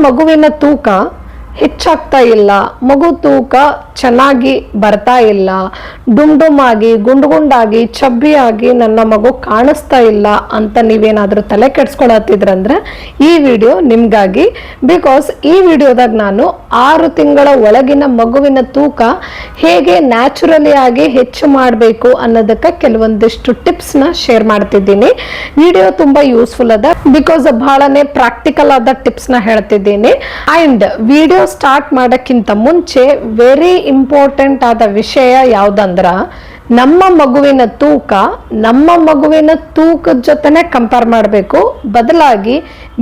ಮಗುವಿನ ತೂಕ ಹೆಚ್ಚಾಗ್ತಾ ಇಲ್ಲ, ಮಗು ತೂಕ ಚೆನ್ನಾಗಿ ಬರ್ತಾ ಇಲ್ಲ, ಡುಂಡುಮಾಗಿ ಗುಂಡಾಗಿ ಚಬ್ಬಿಯಾಗಿ ನನ್ನ ಮಗು ಕಾಣಿಸ್ತಾ ಇಲ್ಲ ಅಂತ ನೀವೇನಾದ್ರೂ ತಲೆ ಕೆಡ್ಸ್ಕೊಳತ್ತಿದ್ರಂದ್ರೆ ಈ ವಿಡಿಯೋ ನಿಮ್ಗಾಗಿ. ಬಿಕಾಸ್ ಈ ವಿಡಿಯೋದಾಗ ನಾನು 6 ತಿಂಗಳ ಒಳಗಿನ ಮಗುವಿನ ತೂಕ ಹೇಗೆ ನ್ಯಾಚುರಲಿ ಆಗಿ ಹೆಚ್ಚು ಮಾಡಬೇಕು ಅನ್ನೋದಕ್ಕೆ ಕೆಲವೊಂದಿಷ್ಟು ಟಿಪ್ಸ್ನ ಶೇರ್ ಮಾಡ್ತಿದ್ದೀನಿ. ವಿಡಿಯೋ ತುಂಬಾ ಯೂಸ್ಫುಲ್ ಅದ ಬಿಕಾಸ್ ಬಹಳನೇ ಪ್ರಾಕ್ಟಿಕಲ್ ಆದ ಟಿಪ್ಸ್ನ ಹೇಳ್ತಿದ್ದೀನಿ. ಅಂಡ್ ವಿಡಿಯೋ ಸ್ಟಾರ್ಟ್ ಮಾಡೋಕ್ಕಿಂತ ಮುಂಚೆ ವೆರಿ ಇಂಪಾರ್ಟೆಂಟ್ ಆದ ವಿಷಯ ಯಾವುದಂದ್ರ, ನಮ್ಮ ಮಗುವಿನ ತೂಕದ ಜೊತೆನೆ ಕಂಪೇರ್ ಮಾಡಬೇಕು, ಬದಲಾಗಿ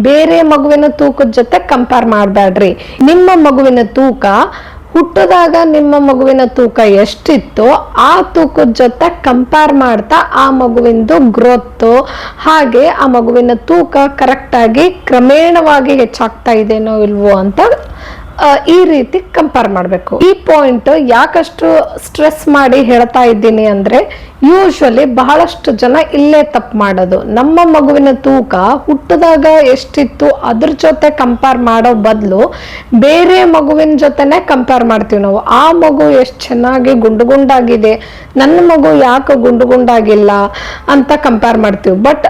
ಬೇರೆ ಮಗುವಿನ ತೂಕದ ಜೊತೆ ಕಂಪೇರ್ ಮಾಡಬೇಡ್ರಿ. ನಿಮ್ಮ ಮಗುವಿನ ತೂಕ ಹುಟ್ಟದಾಗ ನಿಮ್ಮ ಮಗುವಿನ ತೂಕ ಎಷ್ಟಿತ್ತು ಆ ತೂಕದ ಜೊತೆ ಕಂಪೇರ್ ಮಾಡ್ತಾ ಆ ಮಗುವಿಂದು ಗ್ರೋತ್ ಹಾಗೆ ಆ ಮಗುವಿನ ತೂಕ ಕರೆಕ್ಟಾಗಿ ಕ್ರಮೇಣವಾಗಿ ಹೆಚ್ಚಾಗ್ತಾ ಇದೆನೋ ಇಲ್ವೋ ಅಂತ ಈ ರೀತಿ ಕಂಪೇರ್ ಮಾಡಬೇಕು. ಈ ಪಾಯಿಂಟ್ ಯಾಕಷ್ಟು ಸ್ಟ್ರೆಸ್ ಮಾಡಿ ಹೇಳ್ತಾ ಇದ್ದೀನಿ ಅಂದ್ರೆ, ಯೂಶುವಲಿ ಬಹಳಷ್ಟು ಜನ ಇಲ್ಲೇ ತಪ್ಪು ಮಾಡೋದು. ನಮ್ಮ ಮಗುವಿನ ತೂಕ ಹುಟ್ಟಿದಾಗ ಎಷ್ಟಿತ್ತು ಅದ್ರ ಜೊತೆ ಕಂಪೇರ್ ಮಾಡೋ ಬದಲು ಬೇರೆ ಮಗುವಿನ ಜೊತೆನೆ ಕಂಪೇರ್ ಮಾಡ್ತೀವಿ ನಾವು. ಆ ಮಗು ಎಷ್ಟು ಚೆನ್ನಾಗಿ ಗುಂಡಾಗಿದೆ, ನನ್ನ ಮಗು ಯಾಕೆ ಗುಂಡಾಗಿಲ್ಲ ಅಂತ ಕಂಪೇರ್ ಮಾಡ್ತೀವಿ. ಬಟ್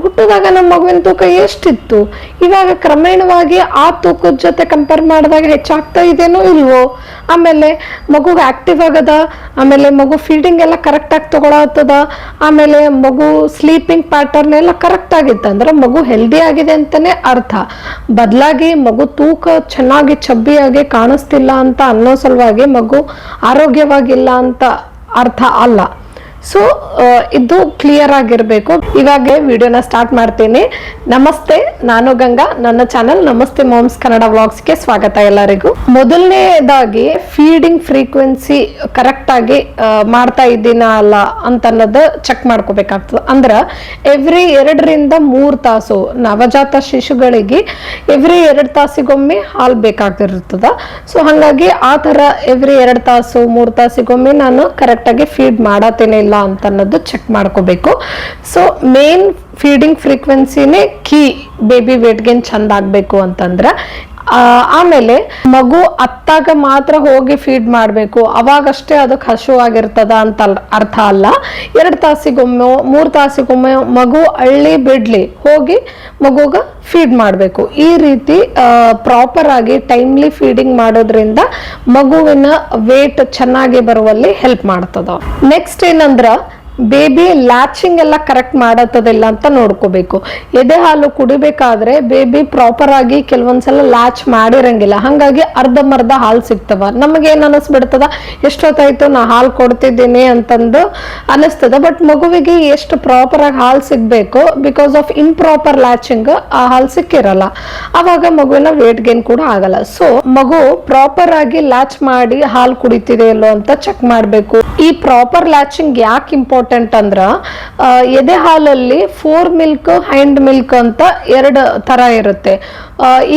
ಹುಟ್ಟಿದಾಗ ನಮ್ಮ ಮಗುವಿನ ತೂಕ ಎಷ್ಟಿತ್ತು, ಇವಾಗ ಕ್ರಮೇಣವಾಗಿ ಆ ತೂಕದ ಜೊತೆ ಕಂಪೇರ್ ಮಾಡಿದಾಗ ಹೆಚ್ಚಾಗ್ತಾ ಇದೆನೋ ಇಲ್ವೋ, ಆಮೇಲೆ ಮಗುಗೆ ಆಕ್ಟಿವ್ ಆಗದ, ಆಮೇಲೆ ಮಗು ಫೀಡಿಂಗ್ ಎಲ್ಲ ಕರೆಕ್ಟಾಗಿ ತಗೊಳತ್ತದ, ಆಮೇಲೆ ಮಗು ಸ್ಲೀಪಿಂಗ್ ಪ್ಯಾಟರ್ನ್ ಎಲ್ಲ ಕರೆಕ್ಟ್ ಆಗಿತ್ತು ಅಂದ್ರೆ ಮಗು ಹೆಲ್ದಿ ಆಗಿದೆ ಅಂತಾನೆ ಅರ್ಥ. ಬದಲಾಗಿ ಮಗು ತೂಕ ಚೆನ್ನಾಗಿ ಚಬ್ಬಿಯಾಗಿ ಕಾಣಿಸ್ತಿಲ್ಲ ಅಂತ ಅನ್ನೋ ಸಲುವಾಗಿ ಮಗು ಆರೋಗ್ಯವಾಗಿಲ್ಲ ಅಂತ ಅರ್ಥ ಅಲ್ಲ. ಸೊ ಇದು ಕ್ಲಿಯರ್ ಆಗಿರ್ಬೇಕು. ಇವಾಗ ವಿಡಿಯೋನ ಸ್ಟಾರ್ಟ್ ಮಾಡ್ತೀನಿ. ನಮಸ್ತೆ, ನಾನು ಗಂಗಾ, ನನ್ನ ಚಾನಲ್ ನಮಸ್ತೆ ಮಾಮ್ಸ್ ಕನ್ನಡ ವ್ಲಾಗ್ಸ್ಗೆ ಸ್ವಾಗತ ಎಲ್ಲರಿಗೂ. ಮೊದಲನೇದಾಗಿ ಫೀಡಿಂಗ್ ಫ್ರೀಕ್ವೆನ್ಸಿ ಕರೆಕ್ಟ್ ಆಗಿ ಮಾಡ್ತಾ ಇದ್ದೀನ ಅಲ್ಲ ಅಂತ ಅನ್ನೋದು ಚೆಕ್ ಮಾಡ್ಕೋಬೇಕಾಗ್ತದೆ. ಅಂದ್ರೆ ಎವ್ರಿ 2 ರಿಂದ 3 ತಾಸು ನವಜಾತ ಶಿಶುಗಳಿಗೆ ಎವ್ರಿ 2 ತಾಸಿಗೊಮ್ಮೆ ಹಾಲು ಬೇಕಾಗಿರ್ತದ. ಸೊ ಹಾಗಾಗಿ ಆ ತರ ಎವ್ರಿ 2 ತಾಸು 3 ತಾಸಿಗೊಮ್ಮೆ ನಾನು ಕರೆಕ್ಟ್ ಆಗಿ ಫೀಡ್ ಮಾಡತ್ತೇನೆ ಇಲ್ಲ ಅಂತ ಅನ್ನೋದು ಚೆಕ್ ಮಾಡ್ಕೋಬೇಕು. ಸೊ ಮೇನ್ ಫೀಡಿಂಗ್ ಫ್ರೀಕ್ವೆನ್ಸಿನೇ ಕೀ ಬೇಬಿ ವೇಟ್ ಗೇನ್ ಚಂದ ಆಗ್ಬೇಕು ಅಂತಂದ್ರೆ. ಆಮೇಲೆ ಮಗು ಅತ್ತಾಗ ಮಾತ್ರ ಹೋಗಿ ಫೀಡ್ ಮಾಡಬೇಕು, ಅವಾಗಷ್ಟೇ ಅದಕ್ಕೆ ಹಸುವಾಗಿರ್ತದ ಅಂತ ಅರ್ಥ ಅಲ್ಲ. 2 ತಾಸಿಗೊಮ್ಮೆ 3 ತಾಸಿಗೊಮ್ಮೆ ಮಗು ಅಳ್ಳಿ ಬಿಡ್ಲಿ ಹೋಗಿ ಮಗುಗ ಫೀಡ್ ಮಾಡಬೇಕು. ಈ ರೀತಿ ಪ್ರಾಪರ್ ಆಗಿ ಟೈಮ್ಲಿ ಫೀಡಿಂಗ್ ಮಾಡೋದ್ರಿಂದ ಮಗುವಿನ ವೇಟ್ ಚೆನ್ನಾಗಿ ಬರುವಲ್ಲಿ ಹೆಲ್ಪ್ ಮಾಡ್ತದ. ನೆಕ್ಸ್ಟ್ ಏನಂದ್ರ, ಬೇಬಿ ಲ್ಯಾಚಿಂಗ್ ಎಲ್ಲ ಕರೆಕ್ಟ್ ಮಾಡತ್ತದಿಲ್ಲ ಅಂತ ನೋಡ್ಕೋಬೇಕು. ಎದೆ ಹಾಲು ಕುಡಿಬೇಕಾದ್ರೆ ಬೇಬಿ ಪ್ರಾಪರ್ ಆಗಿ ಕೆಲವೊಂದ್ಸಲ ಲ್ಯಾಚ್ ಮಾಡಿರಂಗಿಲ್ಲ, ಹಂಗಾಗಿ ಅರ್ಧಂಬರ್ಧ ಹಾಲು ಸಿಗ್ತವ. ನಮಗೇನ್ ಅನಿಸ್ಬಿಡ್ತದ, ಎಷ್ಟೊತ್ತಾಯ್ತು ನಾ ಹಾಲು ಕೊಡ್ತಿದ್ದೀನಿ ಅಂತಂದು ಅನಿಸ್ತದ. ಬಟ್ ಮಗುವಿಗೆ ಎಷ್ಟು ಪ್ರಾಪರ್ ಆಗಿ ಹಾಲು ಸಿಗ್ಬೇಕು, ಬಿಕಾಸ್ ಆಫ್ ಇಂಪ್ರಾಪರ್ ಲ್ಯಾಚಿಂಗ್ ಆ ಹಾಲು ಸಿಕ್ಕಿರಲ್ಲ, ಅವಾಗ ಮಗುವಿನ ವೇಟ್ ಗೇನ್ ಕೂಡ ಆಗಲ್ಲ. ಸೊ ಮಗು ಪ್ರಾಪರ್ ಆಗಿ ಲ್ಯಾಚ್ ಮಾಡಿ ಹಾಲು ಕುಡಿತಿದೆ ಇಲ್ಲೋ ಅಂತ ಚೆಕ್ ಮಾಡ್ಬೇಕು. ಈ ಪ್ರಾಪರ್ ಲ್ಯಾಚಿಂಗ್ ಯಾಕೆ ಇಂಪಾರ್ಟೆಂಟ್ ಅಂದ್ರ, ಎದೆ ಹಾಲಲ್ಲಿ 4 ಮಿಲ್ಕ್ ಹೈಂಡ್ ಮಿಲ್ಕ್ ಅಂತ 2 ತರ ಇರುತ್ತೆ.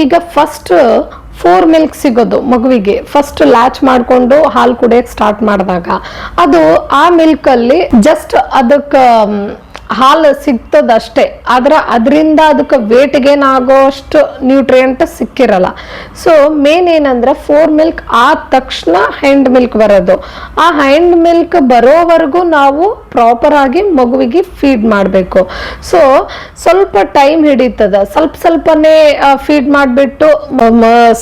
ಈಗ ಫಸ್ಟ್ 4 ಮಿಲ್ಕ್ ಸಿಗೋದು ಮಗುವಿಗೆ ಫಸ್ಟ್ ಲ್ಯಾಚ್ ಮಾಡ್ಕೊಂಡು ಹಾಲು ಕುಡಿಯಕ್ ಸ್ಟಾರ್ಟ್ ಮಾಡಿದಾಗ, ಅದು ಆ ಮಿಲ್ಕ್ ಅಲ್ಲಿ ಜಸ್ಟ್ ಅದಕ್ಕೆ ಹಾಲು ಸಿಗ್ತದಷ್ಟೇ, ಆದ್ರೆ ಅದರಿಂದ ಅದಕ್ಕೆ ವೇಟ್ ಗೇನ್ ಆಗೋಷ್ಟು ನ್ಯೂಟ್ರಿಯೆಂಟ್ ಸಿಕ್ಕಿರಲ್ಲ. ಸೊ ಮೇನ್ ಏನಂದ್ರೆ 4 ಮಿಲ್ಕ್ ಆದ ತಕ್ಷಣ ಹೈಂಡ್ ಮಿಲ್ಕ್ ಬರೋದು. ಆ ಹೈಂಡ್ ಮಿಲ್ಕ್ ಬರೋವರೆಗೂ ನಾವು ಪ್ರಾಪರ್ ಆಗಿ ಮಗುವಿಗೆ ಫೀಡ್ ಮಾಡಬೇಕು. ಸೊ ಸ್ವಲ್ಪ ಟೈಮ್ ಹಿಡಿತದ, ಸ್ವಲ್ಪನೇ ಫೀಡ್ ಮಾಡಿಬಿಟ್ಟು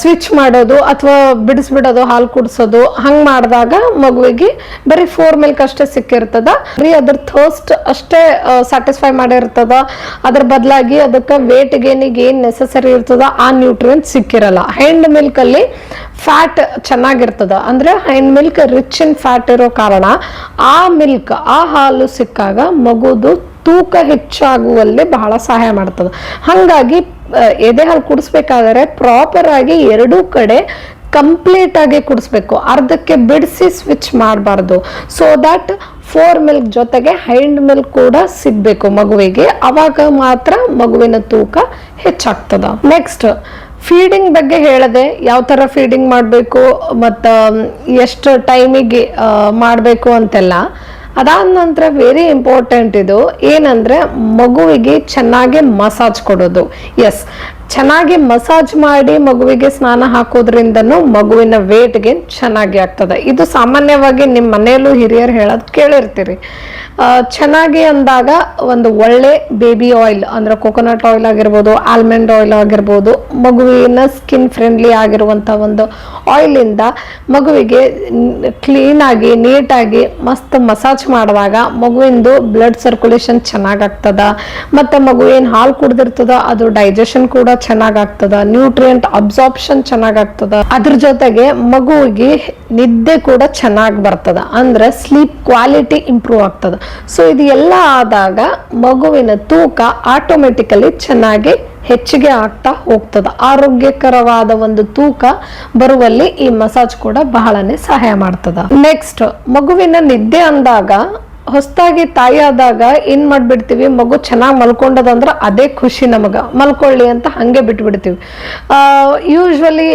ಸ್ವಿಚ್ ಮಾಡೋದು ಅಥವಾ ಬಿಡಿಸ್ಬಿಡೋದು ಹಾಲು ಕುಡಿಸೋದು, ಹಂಗೆ ಮಾಡಿದಾಗ ಮಗುವಿಗೆ ಬರೀ 4 ಮಿಲ್ಕ್ ಅಷ್ಟೇ ಸಿಕ್ಕಿರ್ತದ, ಬರೀ ಅದ್ರ ಥರ್ಸ್ಟ್ ಅಷ್ಟೇ ಸ್ಯಾಟಿಸ್ಫೈ ಮಾಡಿರ್ತದ. ಅದ್ರ ಬದಲಾಗಿ ಅದಕ್ಕೆ ವೇಟ್ ಗೇನಿಗೆ ಏನ್ ನೆಸಸರಿ ಇರ್ತದ ಆ ನ್ಯೂಟ್ರಿಯೆಂಟ್ ಸಿಕ್ಕಿರಲ್ಲ. ಹೈಂಡ್ ಮಿಲ್ಕ್ ಅಲ್ಲಿ ಫ್ಯಾಟ್ ಚೆನ್ನಾಗಿರ್ತದ, ಅಂದ್ರೆ hind milk rich in fat ಇರೋ ಕಾರಣ ಆ ಮಿಲ್ಕ್ ಆ ಹಾಲು ಸಿಕ್ಕಾಗ ಮಗುದು ತೂಕ ಹೆಚ್ಚಾಗುವಲ್ಲಿ ಬಹಳ ಸಹಾಯ ಮಾಡ್ತದ. ಹಾಗಾಗಿ ಎದೆ ಹಾಲು ಕುಡಿಸ್ಬೇಕಾದ್ರೆ ಪ್ರಾಪರ್ ಆಗಿ 2 ಕಡೆ ಕಂಪ್ಲೀಟ್ ಆಗಿ ಕುಡಿಸ್ಬೇಕು, ಅರ್ಧಕ್ಕೆ ಬಿಡಿಸಿ ಸ್ವಿಚ್ ಮಾಡಬಾರ್ದು. ಸೊ ದಟ್ 4 ಮಿಲ್ಕ್ ಜೊತೆಗೆ ಹೈಂಡ್ ಮಿಲ್ಕ್ ಕೂಡ ಸಿಗ್ಬೇಕು ಮಗುವಿಗೆ, ಅವಾಗ ಮಾತ್ರ ಮಗುವಿನ ತೂಕ ಹೆಚ್ಚಾಗ್ತದ. ನೆಕ್ಸ್ಟ್ ಫೀಡಿಂಗ್ ಬಗ್ಗೆ ಹೇಳಿದೆ, ಯಾವ ತರ ಫೀಡಿಂಗ್ ಮಾಡಬೇಕು ಮತ್ತು ಎಷ್ಟು ಟೈಮಿಗೆ ಮಾಡಬೇಕು ಅಂತೆಲ್ಲ. ಅದಾದ ನಂತರ ವೆರಿ ಇಂಪಾರ್ಟೆಂಟ್ ಇದು ಏನಂದ್ರೆ ಮಗುವಿಗೆ ಚೆನ್ನಾಗಿ ಮಸಾಜ್ ಕೊಡೋದು. ಎಸ್, ಚೆನ್ನಾಗಿ ಮಸಾಜ್ ಮಾಡಿ ಮಗುವಿಗೆ ಸ್ನಾನ ಹಾಕೋದ್ರಿಂದನೂ ಮಗುವಿನ ವೇಟ್ ಗೇನ್ ಚೆನ್ನಾಗಿ ಆಗ್ತದೆ. ಇದು ಸಾಮಾನ್ಯವಾಗಿ ನಿಮ್ಮ ಮನೆಯಲ್ಲೂ ಹಿರಿಯರು ಹೇಳೋದು ಕೇಳಿರ್ತೀರಿ. ಚೆನ್ನಾಗಿ ಅಂದಾಗ ಒಂದು ಒಳ್ಳೆ ಬೇಬಿ ಆಯಿಲ್ ಅಂದ್ರೆ ಕೊಕೊನಟ್ ಆಯಿಲ್ ಆಗಿರ್ಬೋದು, ಆಲ್ಮಂಡ್ ಆಯಿಲ್ ಆಗಿರ್ಬೋದು, ಮಗುವಿನ ಸ್ಕಿನ್ ಫ್ರೆಂಡ್ಲಿ ಆಗಿರುವಂಥ ಒಂದು ಆಯಿಲಿಂದ ಮಗುವಿಗೆ ಕ್ಲೀನಾಗಿ ನೀಟಾಗಿ ಮಸ್ತ್ ಮಸಾಜ್ ಮಾಡಿದಾಗ ಮಗುವಿಂದು ಬ್ಲಡ್ ಸರ್ಕ್ಯುಲೇಷನ್ ಚೆನ್ನಾಗಾಗ್ತದ. ಮತ್ತು ಮಗು ಏನು ಹಾಲು ಕುಡ್ದಿರ್ತದ ಅದು ಡೈಜೆಷನ್ ಕೂಡ ಚೆನ್ನಾಗಾಗ್ತದ, ನ್ಯೂಟ್ರಿಯೆಂಟ್ ಅಬ್ಸಾರ್ಪ್ಷನ್ ಚೆನ್ನಾಗಾಗ್ತದ. ಅದ್ರ ಜೊತೆಗೆ ಮಗುವಿಗೆ ನಿದ್ದೆ ಕೂಡ ಚೆನ್ನಾಗಿ ಬರ್ತದ, ಅಂದ್ರೆ ಸ್ಲೀಪ್ ಕ್ವಾಲಿಟಿ ಇಂಪ್ರೂವ್ ಆಗ್ತದ. ಸೊ ಇದು ಎಲ್ಲ ಆದಾಗ ಮಗುವಿನ ತೂಕ ಆಟೋಮೆಟಿಕಲಿ ಚೆನ್ನಾಗಿ ಹೆಚ್ಚಿಗೆ ಆಗ್ತಾ ಹೋಗ್ತದ. ಆರೋಗ್ಯಕರವಾದ ಒಂದು ತೂಕ ಬರುವಲ್ಲಿ ಈ ಮಸಾಜ್ ಕೂಡ ಬಹಳನೇ ಸಹಾಯ ಮಾಡ್ತದ. ನೆಕ್ಸ್ಟ್, ಮಗುವಿನ ನಿದ್ದೆ ಅಂದಾಗ ಹೊಸದಾಗಿ ತಾಯಿ ಆದಾಗ ಏನ್ ಮಾಡ್ಬಿಡ್ತೀವಿ, ಮಗು ಚೆನ್ನಾಗಿ ಮಲ್ಕೊಂಡದಂದ್ರೆ ಅದೇ ಖುಷಿ ನಮಗ, ಮಲ್ಕೊಳ್ಳಿ ಅಂತ ಹಂಗೆ ಬಿಟ್ಬಿಡ್ತೀವಿ. ಯೂಶ್ವಲಿ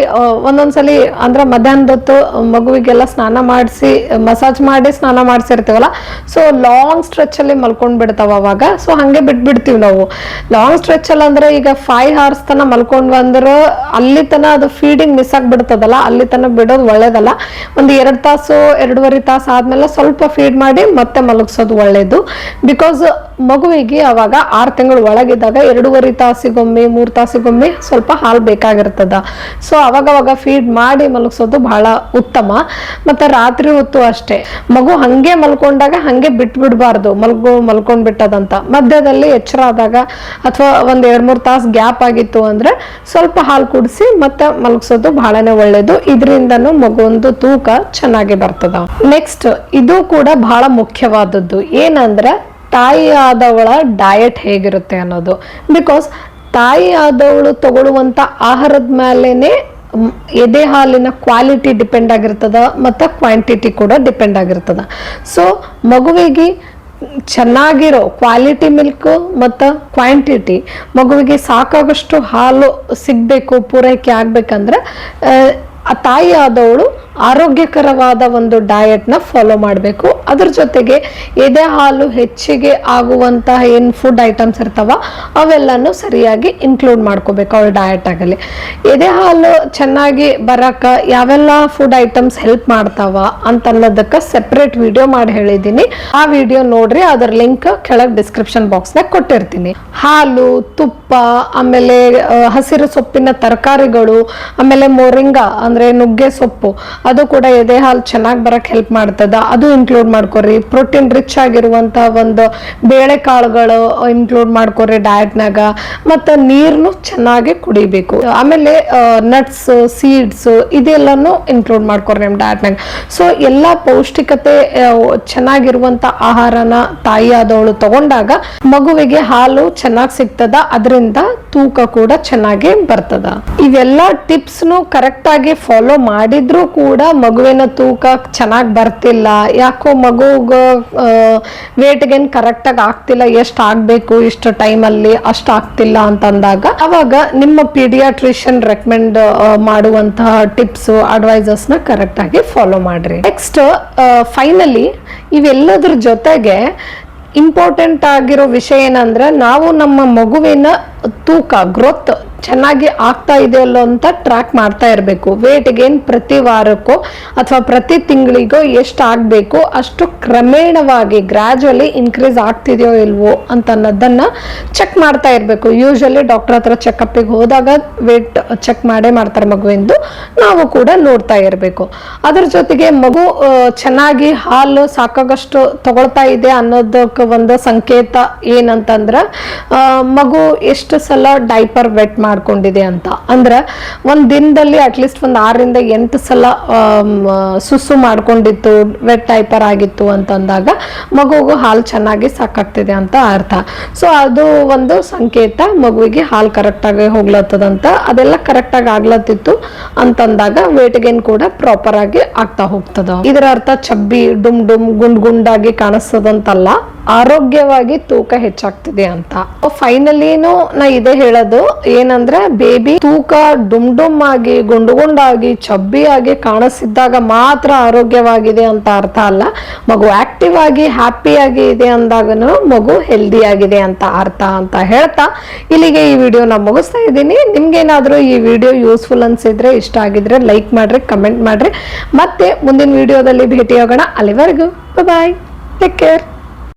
ಒಂದೊಂದ್ಸಲಿ ಅಂದ್ರೆ ಮಧ್ಯಾಹ್ನದ ಹೊತ್ತು ಮಗುವಿಗೆಲ್ಲ ಸ್ನಾನ ಮಾಡಿಸಿ ಮಸಾಜ್ ಮಾಡಿ ಸ್ನಾನ ಮಾಡಿಸಿರ್ತೀವಲ್ಲ, ಸೊ ಲಾಂಗ್ ಸ್ಟ್ರೆಚ್ ಅಲ್ಲಿ ಮಲ್ಕೊಂಡ್ ಬಿಡ್ತಾವ ಅವಾಗ. ಸೊ ಹಂಗೆ ಬಿಟ್ಬಿಡ್ತೀವಿ ನಾವು. ಲಾಂಗ್ ಸ್ಟ್ರೆಚ್ ಅಲ್ಲಿ ಅಂದ್ರೆ ಈಗ 5 hours ತನ ಮಲ್ಕೊಂಡ್ ಬಂದ್ರೆ ಅಲ್ಲಿ ತನ ಅದು ಫೀಡಿಂಗ್ ಮಿಸ್ ಆಗ್ಬಿಡ್ತದಲ್ಲ, ಅಲ್ಲಿ ತನ ಬಿಡೋದು ಒಳ್ಳೇದಲ್ಲ. ಒಂದು 2 ತಾಸು 2.5 ತಾಸು ಆದ್ಮೇಲೆ ಸ್ವಲ್ಪ ಫೀಡ್ ಮಾಡಿ ಮತ್ತೆ ಮಲಗಿಸೋದು ಒಳ್ಳೇದು. ಬಿಕಾಸ್ ಮಗುವಿಗೆ ಅವಾಗ 6 ತಿಂಗಳು ಒಳಗಿದ್ದಾಗ 2.5 ತಾಸಿಗೊಮ್ಮೆ 3 ತಾಸಿಗೊಮ್ಮೆ ಸ್ವಲ್ಪ ಹಾಲು ಬೇಕಾಗಿರ್ತದ. ಸೊ ಅವಾಗವಾಗ ಫೀಡ್ ಮಾಡಿ ಮಲಗಿಸೋದು ಬಹಳ ಉತ್ತಮ. ಮತ್ತೆ ರಾತ್ರಿ ಹೊತ್ತು ಅಷ್ಟೇ, ಮಗು ಹಂಗೆ ಮಲ್ಕೊಂಡಾಗ ಹಂಗೆ ಬಿಟ್ಬಿಡ್ಬಾರ್ದು, ಮಲ್ಕೊಂಡ್ ಬಿಟ್ಟದಂತ. ಮಧ್ಯದಲ್ಲಿ ಎಚ್ಚರ ಆದಾಗ ಅಥವಾ ಒಂದ್ 2-3 ತಾಸು ಗ್ಯಾಪ್ ಆಗಿತ್ತು ಅಂದ್ರೆ ಸ್ವಲ್ಪ ಹಾಲು ಕುಡಿಸಿ ಮತ್ತೆ ಮಲಗಿಸೋದು ಬಹಳನೇ ಒಳ್ಳೇದು. ಇದರಿಂದನೂ ಮಗುವೊಂದು ತೂಕ ಚೆನ್ನಾಗಿ ಬರ್ತದ. ನೆಕ್ಸ್ಟ್, ಇದು ಕೂಡ ಬಹಳ ಮುಖ್ಯವಾದದ್ದು ಏನಂದ್ರೆ ತಾಯಿ ಆದವಳ ಡಯಟ್ ಹೇಗಿರುತ್ತೆ ಅನ್ನೋದು. ಬಿಕಾಸ್ ತಾಯಿ ಆದವಳು ತಗೊಳ್ಳುವಂತ ಆಹಾರದ ಮೇಲೆನೆ ಎದೆ ಹಾಲಿನ ಕ್ವಾಲಿಟಿ ಡಿಪೆಂಡ್ ಆಗಿರ್ತದ ಮತ್ತು ಕ್ವಾಂಟಿಟಿ ಕೂಡ ಡಿಪೆಂಡ್ ಆಗಿರ್ತದ. ಸೊ ಮಗುವಿಗೆ ಚೆನ್ನಾಗಿರೋ ಕ್ವಾಲಿಟಿ ಮಿಲ್ಕ್ ಮತ್ತು ಕ್ವಾಂಟಿಟಿ, ಮಗುವಿಗೆ ಸಾಕಾಗಷ್ಟು ಹಾಲು ಸಿಗಬೇಕು, ಪೂರೈಕೆ ಆಗ್ಬೇಕಂದ್ರೆ ಆ ತಾಯಿ ಆದವಳು ಆರೋಗ್ಯಕರವಾದ ಒಂದು ಡಯಟ್ನ ಫಾಲೋ ಮಾಡಬೇಕು. ಅದ್ರ ಜೊತೆಗೆ ಎದೆ ಹಾಲು ಹೆಚ್ಚಿಗೆ ಆಗುವಂತಹ ಏನು ಫುಡ್ ಐಟಮ್ಸ್ ಇರ್ತಾವ ಅವೆಲ್ಲನೂ ಸರಿಯಾಗಿ ಇನ್ಕ್ಲೂಡ್ ಮಾಡ್ಕೋಬೇಕು ಅವಳ ಡಯಟ್ ಆಗಲಿ. ಎದೆ ಹಾಲು ಚೆನ್ನಾಗಿ ಬರಕ ಯಾವೆಲ್ಲ ಫುಡ್ ಐಟಮ್ಸ್ ಹೆಲ್ಪ್ ಮಾಡ್ತಾವ ಅಂತ ಅನ್ನೋದಕ್ಕೆ ಸೆಪ್ರೇಟ್ ವಿಡಿಯೋ ಮಾಡಿ ಹೇಳಿದ್ದೀನಿ. ಆ ವಿಡಿಯೋ ನೋಡ್ರಿ, ಅದರ ಲಿಂಕ್ ಕೆಳಗೆ ಡಿಸ್ಕ್ರಿಪ್ಷನ್ ಬಾಕ್ಸ್ನಾಗ ಕೊಟ್ಟಿರ್ತೀನಿ. ಹಾಲು, ತುಪ್ಪ, ಆಮೇಲೆ ಹಸಿರು ಸೊಪ್ಪಿನ ತರಕಾರಿಗಳು, ಆಮೇಲೆ ಮೊರಿಂಗಾ ಅಂದ್ರೆ ನುಗ್ಗೆ ಸೊಪ್ಪು, ಅದು ಕೂಡ ಎದೆ ಹಾಲು ಚೆನ್ನಾಗಿ ಬರಕ್ ಹೆಲ್ಪ್ ಮಾಡ್ತದ, ಅದು ಇನ್ಕ್ಲೂಡ್ ಮಾಡ್ಕೊರಿ. ಪ್ರೋಟೀನ್ ರಿಚ್ ಆಗಿರುವಂತಹ ಒಂದು ಬೇಳೆಕಾಳುಗಳು ಇನ್ಕ್ಲೂಡ್ ಮಾಡ್ಕೊರಿ ಡಯಟ್ನಾಗ. ಮತ್ತು ನೀರ್ನು ಚೆನ್ನಾಗಿ ಕುಡಿಬೇಕು. ಆಮೇಲೆ ನಟ್ಸ್, ಸೀಡ್ಸ್ ಇದೆಲ್ಲನೂ ಇನ್ಕ್ಲೂಡ್ ಮಾಡ್ಕೊರಿ ನಿಮ್ಮ ಡಯಟ್ನಾಗ. ಸೊ ಎಲ್ಲ ಪೌಷ್ಟಿಕತೆ ಚೆನ್ನಾಗಿರುವಂತ ಆಹಾರನ ತಾಯಿ ಆದವಳು ತಗೊಂಡಾಗ ಮಗುವಿಗೆ ಹಾಲು ಚೆನ್ನಾಗಿ ಸಿಗ್ತದ, ಅದರಿಂದ ತೂಕ ಕೂಡ ಚೆನ್ನಾಗಿ ಬರ್ತದ. ಇವೆಲ್ಲ ಟಿಪ್ಸ್ನು ಕರೆಕ್ಟ್ ಆಗಿ ಫಾಲೋ ಮಾಡಿದ್ರೂ ಕೂಡ ಮಗುವಿನ ತೂಕ ಚೆನ್ನಾಗಿ ಬರ್ತಿಲ್ಲ, ಯಾಕೋ ಮಗುಗ ವೇಟ್ ಗೇನ್ ಕರೆಕ್ಟ್ ಆಗಿ ಆಗ್ತಿಲ್ಲ, ಎಷ್ಟು ಆಗ್ಬೇಕು ಇಷ್ಟು ಟೈಮಲ್ಲಿ ಅಷ್ಟು ಆಗ್ತಿಲ್ಲ ಅಂತಂದಾಗ ಅವಾಗ ನಿಮ್ಮ ಪೀಡಿಯಾಟ್ರಿಷಿಯನ್ ರೆಕಮೆಂಡ್ ಮಾಡುವಂತಹ ಟಿಪ್ಸ್ ಅಡ್ವೈಸಸ್ ನ ಕರೆಕ್ಟ್ ಆಗಿ ಫಾಲೋ ಮಾಡ್ರಿ. ನೆಕ್ಸ್ಟ್, ಫೈನಲಿ ಇವೆಲ್ಲದ್ರ ಜೊತೆಗೆ ಇಂಪಾರ್ಟೆಂಟ್ ಆಗಿರೋ ವಿಷಯ ಏನಂದ್ರೆ ನಾವು ನಮ್ಮ ಮಗುವಿನ ತೂಕ ಗ್ರೋತ್ ಚೆನ್ನಾಗಿ ಆಗ್ತಾ ಇದೆಯಲ್ಲ ಅಂತ ಟ್ರ್ಯಾಕ್ ಮಾಡ್ತಾ ಇರಬೇಕು. ವೇಟ್ ಗೇನ್ ಪ್ರತಿ ವಾರಕ್ಕೋ ಅಥವಾ ಪ್ರತಿ ತಿಂಗಳಿಗೋ ಎಷ್ಟು ಆಗಬೇಕು ಅಷ್ಟು ಕ್ರಮೇಣವಾಗಿ ಗ್ರ್ಯಾಜುವಲಿ ಇನ್ಕ್ರೀಸ್ ಆಗ್ತಿದೆಯೋ ಇಲ್ವೋ ಅಂತ ಅನ್ನೋದನ್ನ ಚೆಕ್ ಮಾಡ್ತಾ ಇರಬೇಕು. ಯೂಶಲಿ ಡಾಕ್ಟರ್ ಹತ್ರ ಚೆಕಪ್ಪಿಗೆ ಹೋದಾಗ ವೇಟ್ ಚೆಕ್ ಮಾಡೇ ಮಾಡ್ತಾರೆ ಮಗುವಿಂದು, ನಾವು ಕೂಡ ನೋಡ್ತಾ ಇರಬೇಕು. ಅದ್ರ ಜೊತೆಗೆ ಮಗು ಚೆನ್ನಾಗಿ ಹಾಲು ಸಾಕಾಗಷ್ಟು ತಗೊಳ್ತಾ ಇದೆ ಅನ್ನೋದಕ್ಕೆ ಒಂದು ಸಂಕೇತ ಏನಂತಂದ್ರೆ ಮಗು ಎಷ್ಟು ಸಲ ಡೈಪರ್ ವೆಟ್ ಮಾಡ್ಕೊಂಡಿದೆ ಅಂತ. ಅಂದ್ರೆ ಒಂದ್ ದಿನದಲ್ಲಿ ಅಟ್ಲೀಸ್ಟ್ ಒಂದು 6ರಿಂದ 8 ಸಲ ಸುಸು ಮಾಡ್ಕೊಂಡಿತ್ತು, ವೆಟ್ ಡೈಪರ್ ಆಗಿತ್ತು ಅಂತಂದಾಗ ಮಗುವಿಗೂ ಹಾಲು ಚೆನ್ನಾಗಿ ಸಾಕಾಗ್ತಿದೆ ಅಂತ ಅರ್ಥ. ಸೊ ಅದು ಒಂದು ಸಂಕೇತ ಮಗುವಿಗೆ ಹಾಲು ಕರೆಕ್ಟ್ ಆಗಿ ಹೋಗ್ಲತ್ತದಂತ. ಅದೆಲ್ಲ ಕರೆಕ್ಟ್ ಆಗಿ ಆಗ್ಲತ್ತಿತ್ತು ಅಂತಂದಾಗ ವೇಟ್ ಗೇನ್ ಕೂಡ ಪ್ರಾಪರ್ ಆಗಿ ಆಗ್ತಾ ಹೋಗ್ತದ. ಇದರ ಅರ್ಥ ಚಬ್ಬಿ ಡುಮ್ ಗುಂಡ್ ಗುಂಡಾಗಿ ಕಾಣಿಸ್ತದಂತಲ್ಲ, ಆರೋಗ್ಯವಾಗಿ ತೂಕ ಹೆಚ್ಚಾಗ್ತಿದೆ ಅಂತ. ಫೈನಲಿನೂ ನಾ ಇದೇ ಹೇಳೋದು ಏನಂದ್ರೆ, ಬೇಬಿ ತೂಕ ಡುಮ್ ಆಗಿ ಗುಂಡಾಗಿ ಚಬ್ಬಿಯಾಗಿ ಕಾಣಿಸಿದ್ದಾಗ ಮಾತ್ರ ಆರೋಗ್ಯವಾಗಿದೆ ಅಂತ ಅರ್ಥ ಅಲ್ಲ. ಮಗು ಆಕ್ಟಿವ್ ಆಗಿ ಹ್ಯಾಪಿ ಆಗಿ ಇದೆ ಅಂದಾಗನು ಮಗು ಹೆಲ್ದಿ ಆಗಿದೆ ಅಂತ ಅರ್ಥ ಅಂತ ಹೇಳ್ತಾ ಇಲ್ಲಿಗೆ ಈ ವಿಡಿಯೋನ ಮುಗಿಸ್ತಾ ಇದ್ದೀನಿ. ನಿಮ್ಗೇನಾದ್ರೂ ಈ ವಿಡಿಯೋ ಯೂಸ್ಫುಲ್ ಅನ್ಸಿದ್ರೆ, ಇಷ್ಟ ಆಗಿದ್ರೆ ಲೈಕ್ ಮಾಡ್ರಿ, ಕಮೆಂಟ್ ಮಾಡ್ರಿ. ಮತ್ತೆ ಮುಂದಿನ ವಿಡಿಯೋದಲ್ಲಿ ಭೇಟಿಯಾಗೋಣ. ಅಲ್ಲಿವರೆಗೂ ಬಾಯ್, ಟೇಕ್ ಕೇರ್.